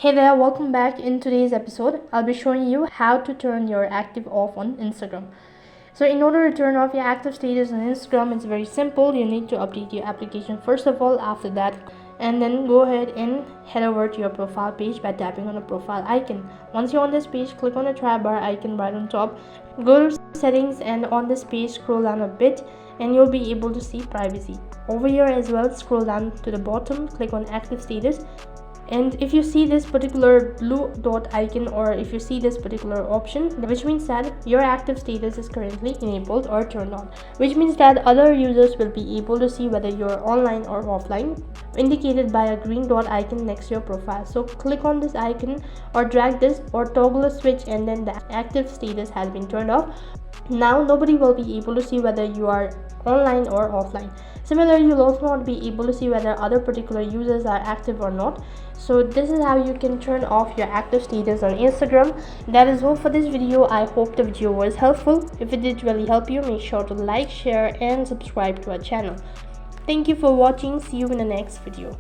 Hey there, welcome back. In today's episode, I'll be showing you how to turn your active off on Instagram. So in order to turn off your active status on Instagram, it's very simple. You need to update your application first of all. After that, and then go ahead and head over to your profile page by tapping on the profile icon. Once you're on this page, click on the try bar icon right on top. Go to settings, and on this page scroll down a bit and you'll be able to see privacy. Over here as well, scroll down to the bottom, click on active status. And if you see this particular blue dot icon, or if you see this particular option, which means that your active status is currently enabled or turned on, which means that other users will be able to see whether you're online or offline, indicated by a green dot icon next to your profile. So click on this icon or drag this or toggle a switch, and then the active status has been turned off. Now nobody will be able to see whether you are online or offline. Similarly, you'll also not be able to see whether other particular users are active or not. So this is how you can turn off your active status on Instagram. That is all for this video. I hope the video was helpful. If it did really help you, make sure to like, share and subscribe to our channel. Thank you for watching. See you in the next video.